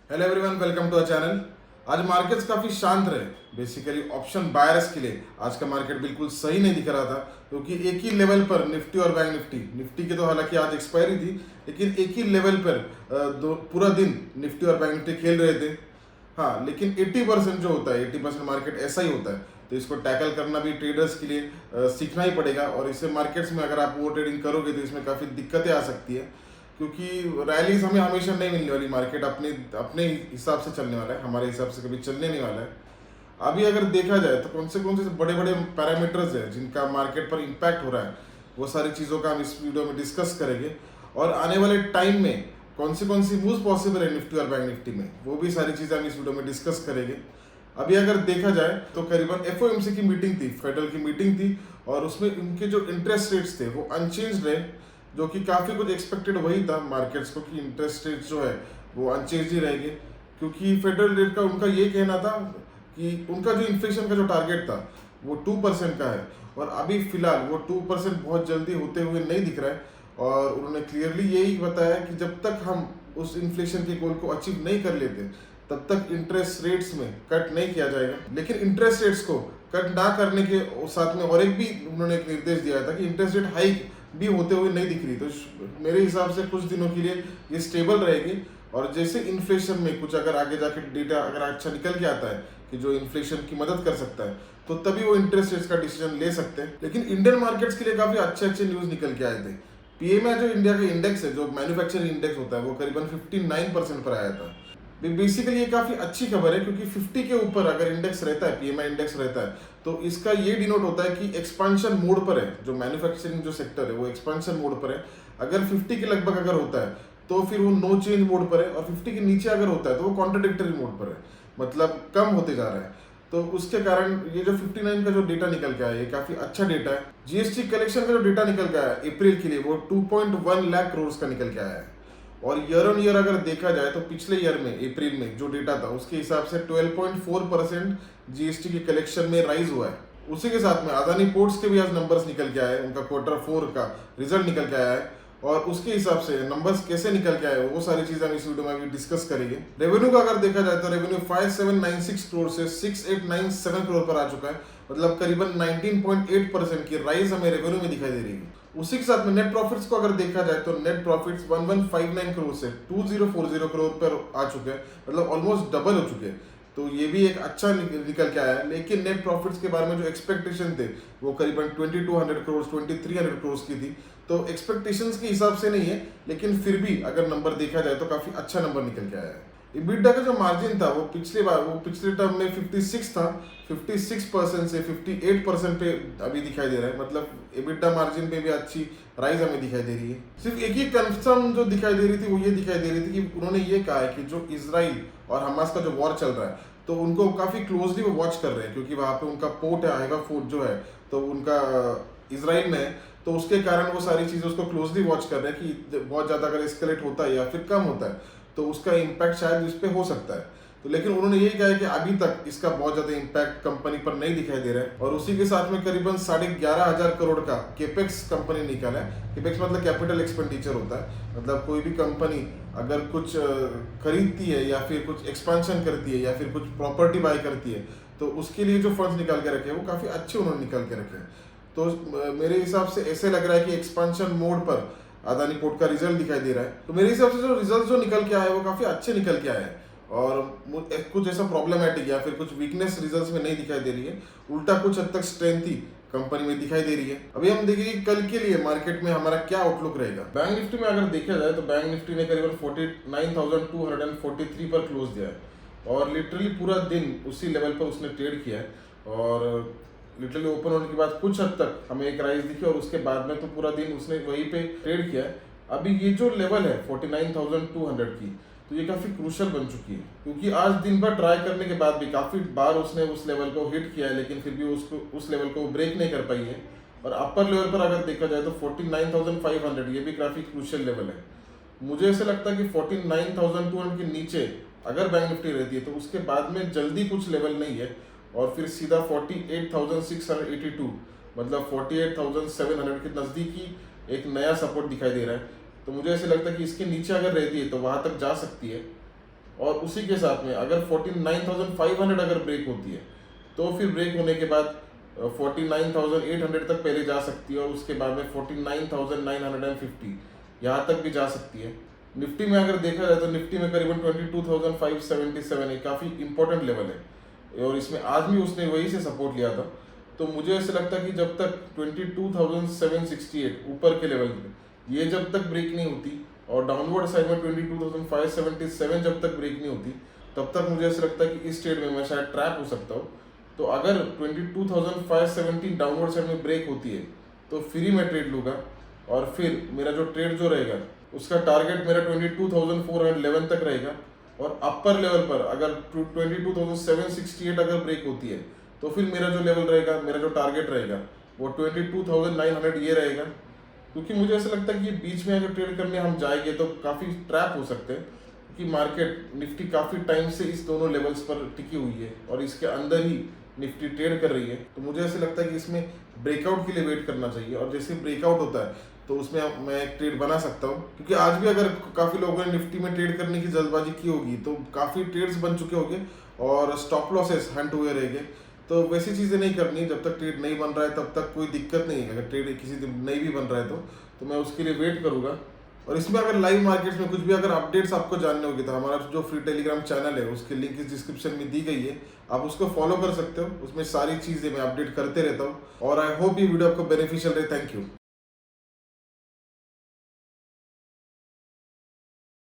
Hello everyone, welcome to a channel. आज markets काफ़ी शांत रहे। बेसिकली ऑप्शन बायर्स के लिए आज का मार्केट बिल्कुल सही नहीं दिख रहा था, क्योंकि एक ही लेवल पर निफ्टी और बैंक निफ्टी की तो हालांकि आज एक्सपायरी थी, लेकिन एक ही लेवल पर पूरा दिन निफ्टी और बैंक निफ्टी खेल रहे थे। हाँ, लेकिन 80% जो होता है, 80% मार्केट ऐसा ही होता है, तो इसको टैकल करना भी ट्रेडर्स के लिए सीखना ही पड़ेगा। और इससे मार्केट्स में अगर आप वो ट्रेडिंग करोगे तो इसमें काफ़ी दिक्कतें आ सकती है, क्योंकि रैलीज हमें हमेशा नहीं मिलने वाली। मार्केट अपने अपने हिसाब से चलने वाला है, हमारे हिसाब से कभी चलने नहीं वाला है। अभी अगर देखा जाए तो कौन से बड़े बड़े पैरामीटर्स हैं जिनका मार्केट पर इम्पैक्ट हो रहा है, वो सारी चीज़ों का हम इस वीडियो में डिस्कस करेंगे। और आने वाले टाइम में कौन सी मूव्स पॉसिबल है निफ्टी और बैंक निफ्टी में, वो भी सारी चीज़ें हम इस वीडियो में डिस्कस करेंगे। अभी अगर देखा जाए तो करीबन एफओएमसी की मीटिंग थी, फेडरल की मीटिंग थी, और उसमें उनके जो इंटरेस्ट रेट्स थे वो अनचेंज रहे, जो कि काफ़ी कुछ एक्सपेक्टेड वही था मार्केट्स को कि इंटरेस्ट रेट जो है वो अनचेंज ही रहेंगे। क्योंकि फेडरल रेट का उनका ये कहना था कि उनका जो इन्फ्लेशन का जो टारगेट था वो 2% का है, और अभी फिलहाल वो 2% बहुत जल्दी होते हुए नहीं दिख रहा है। और उन्होंने क्लियरली यही बताया कि जब तक हम उस इन्फ्लेशन के गोल को अचीव नहीं कर लेते तब तक इंटरेस्ट रेट्स में कट नहीं किया जाएगा। लेकिन इंटरेस्ट रेट्स को कट ना करने के साथ में और एक भी उन्होंने एक निर्देश दिया था कि इंटरेस्ट रेट हाइक भी होते हुए नहीं दिख रही। तो मेरे हिसाब से कुछ दिनों के लिए ये स्टेबल रहेगी, और जैसे इन्फ्लेशन में कुछ अगर आगे जाके डेटा अगर अच्छा निकल के आता है कि जो इन्फ्लेशन की मदद कर सकता है, तो तभी वो इंटरेस्ट रेट्स का डिसीजन ले सकते हैं। लेकिन इंडियन मार्केट्स के लिए काफ़ी अच्छे अच्छे न्यूज़ निकल के आए थे। पीएमआई जो इंडिया का इंडेक्स है, जो मैन्युफैक्चरिंग इंडेक्स होता है, वो करीबन 59% पर आया था। बेसिकली ये काफ़ी अच्छी खबर है, क्योंकि 50 के ऊपर अगर इंडेक्स रहता है, पीएमआई इंडेक्स रहता है, तो इसका ये डिनोट होता है कि एक्सपांशन मोड पर है। जो मैन्युफैक्चरिंग जो सेक्टर है वो एक्सपांशन मोड पर है। अगर 50 के लगभग अगर होता है तो फिर वो नो चेंज मोड पर है, और 50 के नीचे अगर होता है तो वो कॉन्ट्राडिक्टरी मोड पर है, मतलब कम होते जा रहा है। तो उसके कारण ये जो 59 का जो डेटा निकल के आया, ये काफ़ी अच्छा डेटा है। जीएसटी कलेक्शन का जो डेटा निकल के आया अप्रैल के लिए, वो 2.1 लाख करोड़ का निकल के आया है। और ईयर ऑन ईयर अगर देखा जाए तो पिछले ईयर में अप्रैल में जो डेटा था उसके हिसाब से 12.4% जीएसटी की कलेक्शन में राइज हुआ है। उसी के साथ में अदानी पोर्ट्स के भी आज नंबर्स निकल के आए, उनका Q4 का रिजल्ट निकल के आया है, और उसके हिसाब से नंबर्स कैसे निकल के आए वो सारी चीजें हम इस वीडियो में भी डिस्कस करेंगे। रेवेन्यू का अगर देखा जाए तो रेवेन्यू 5796 करोड़ से 6897 करोड़ पर आ चुका है, मतलब करीबन 19.8% की राइज हमें रेवेन्यू में दिखाई दे रही है। उसी के साथ में नेट प्रॉफिट्स को अगर देखा जाए तो नेट प्रॉफिट्स 1159 करोड़ से 2040 करोड़ पर आ चुके हैं, मतलब ऑलमोस्ट डबल हो चुके हैं। तो ये भी एक अच्छा निकल के आया है। लेकिन नेट प्रॉफिट्स के बारे में जो एक्सपेक्टेशन थे वो करीबन 2200 करोड़ 2300 करोड़ की थी, तो एक्सपेक्टेशंस के हिसाब से नहीं है, लेकिन फिर भी अगर नंबर देखा जाए तो काफ़ी अच्छा नंबर निकल के आया है। EBITDA का जो मार्जिन था वो पिछले टर्म में 56 था, 56% से 58% पे अभी दिखाई दे रहा है, मतलब EBITDA मार्जिन पे भी अच्छी राइज हमें दिखाई दे रही है। सिर्फ एक ही कंसर्न जो दिखाई दे रही थी वो ये दिखाई दे रही थी कि उन्होंने ये कहा है कि जो इजराइल और हमास का जो वॉर चल रहा है, तो उनको काफ़ी क्लोजली वो वॉच कर रहे हैं, क्योंकि वहाँ पे उनका पोर्ट है, आएगा फोर्ट जो है तो उनका इजराइल में है, तो उसके कारण वो सारी चीज़ें उसको क्लोजली वॉच कर रहे हैं कि बहुत ज़्यादा अगर एस्केलेट होता है या फिर कम होता है तो उसका इम्पैक्ट शायद इस पर हो सकता है। तो लेकिन उन्होंने यही कहा है कि अभी तक इसका बहुत ज़्यादा इम्पैक्ट कंपनी पर नहीं दिखाई दे रहा है। और उसी के साथ में करीबन 11,500 करोड़ का केपेक्स कंपनी निकाला है। केपेक्स मतलब कैपिटल एक्सपेंडिचर होता है, मतलब कोई भी कंपनी अगर कुछ खरीदती है या फिर कुछ एक्सपेंशन करती है या फिर कुछ प्रॉपर्टी बाय करती है, तो उसके लिए जो फंड्स निकाल के रखे हैं वो काफ़ी अच्छे उन्होंने निकाल के रखे हैं। तो मेरे हिसाब से ऐसे लग रहा है कि एक्सपेंशन मोड पर अदानी पोर्ट का रिजल्ट दिखाई दे रहा है। तो मेरे हिसाब से जो रिजल्ट जो निकल के आए वो काफ़ी अच्छे निकल के आए हैं, और कुछ ऐसा प्रॉब्लमैटिक या फिर कुछ वीकनेस रिजल्ट्स में नहीं दिखाई दे रही है, उल्टा कुछ हद तक स्ट्रेंथ ही कंपनी में दिखाई दे रही है। अभी हम देखेंगे कल के लिए मार्केट में हमारा क्या आउटलुक रहेगा। बैंक निफ्टी में अगर देखा जाए तो बैंक निफ्टी ने करीबन 49,243 पर क्लोज दिया है, और लिटरली पूरा दिन उसी लेवल पर उसने ट्रेड किया है, और लिटरली ओपन होने के बाद कुछ हद तक हमें एक राइज दिखी, और उसके बाद में तो पूरा दिन उसने वहीं पे ट्रेड किया है। अभी ये जो लेवल है 49,200 की, तो ये काफ़ी क्रूशल बन चुकी है, क्योंकि आज दिन भर ट्राई करने के बाद भी काफ़ी बार उसने उस लेवल को हिट किया है, लेकिन फिर भी उसको उस लेवल को ब्रेक नहीं कर पाई है। और अपर लेवल पर अगर देखा जाए तो 49,500 ये भी काफ़ी क्रूशल लेवल है। मुझे ऐसा लगता है कि 49,200 के नीचे अगर बैंक निफ्टी रहती है तो उसके बाद में जल्दी कुछ लेवल नहीं है, और फिर सीधा 48,682 मतलब 48,700 के नज़दीकी एक नया सपोर्ट दिखाई दे रहा है। तो मुझे ऐसे लगता है कि इसके नीचे अगर रहती है तो वहाँ तक जा सकती है। और उसी के साथ में अगर 49,500 अगर ब्रेक होती है तो फिर ब्रेक होने के बाद 49,800 तक पहले जा सकती है और उसके बाद में 49,950 यहाँ तक भी जा सकती है। निफ्टी में अगर देखा जाए तो निफ्टी में करीबन 22,577 है, काफ़ी इंपॉर्टेंट लेवल है और इसमें आज भी उसने वही से सपोर्ट लिया था। तो मुझे ऐसा लगता है कि जब तक 22,768 ऊपर के लेवल पे ये जब तक ब्रेक नहीं होती और डाउनवर्ड साइड में 22,577 जब तक ब्रेक नहीं होती तब तक मुझे ऐसा लगता है कि इस ट्रेड में मैं शायद ट्रैप हो सकता हूँ। तो अगर 22,570 डाउनवर्ड साइड में ब्रेक होती है तो फिर ही मैं ट्रेड लूँगा और फिर मेरा जो ट्रेड जो रहेगा उसका टारगेट मेरा 22,411 तक रहेगा और अपर लेवल पर अगर 22,768 अगर ब्रेक होती है तो फिर मेरा जो लेवल रहेगा, मेरा जो टारगेट रहेगा वो 22,900 ये रहेगा। क्योंकि मुझे ऐसा लगता है कि बीच में अगर ट्रेड करने हम जाएंगे तो काफ़ी ट्रैप हो सकते हैं क्योंकि मार्केट निफ्टी काफ़ी टाइम से इस दोनों लेवल्स पर टिकी हुई है और इसके अंदर ही निफ्टी ट्रेड कर रही है। तो मुझे ऐसा लगता है कि इसमें ब्रेकआउट के लिए वेट करना चाहिए और जैसे ब्रेकआउट होता है तो उसमें मैं एक ट्रेड बना सकता हूँ। क्योंकि आज भी अगर काफ़ी लोगों ने निफ्टी में ट्रेड करने की जल्दबाजी की होगी तो काफ़ी ट्रेड्स बन चुके होंगे और स्टॉप लॉसेस हंट हुए रहेंगे। तो वैसी चीज़ें नहीं करनी, जब तक ट्रेड नहीं बन रहा है तब तक कोई दिक्कत नहीं है। अगर ट्रेड किसी दिन नहीं भी बन रहा है तो मैं उसके लिए वेट करूँगा। और इसमें अगर लाइव मार्केट्स में कुछ भी अगर अपडेट्स आपको जानने होगी तो हमारा जो फ्री टेलीग्राम चैनल है उसकी लिंक इस डिस्क्रिप्शन में दी गई है, आप उसको फॉलो कर सकते हो। उसमें सारी चीज़ें मैं अपडेट करते रहता हूँ और आई होप ये वीडियो आपको बेनिफिशियल रहे। Thank you.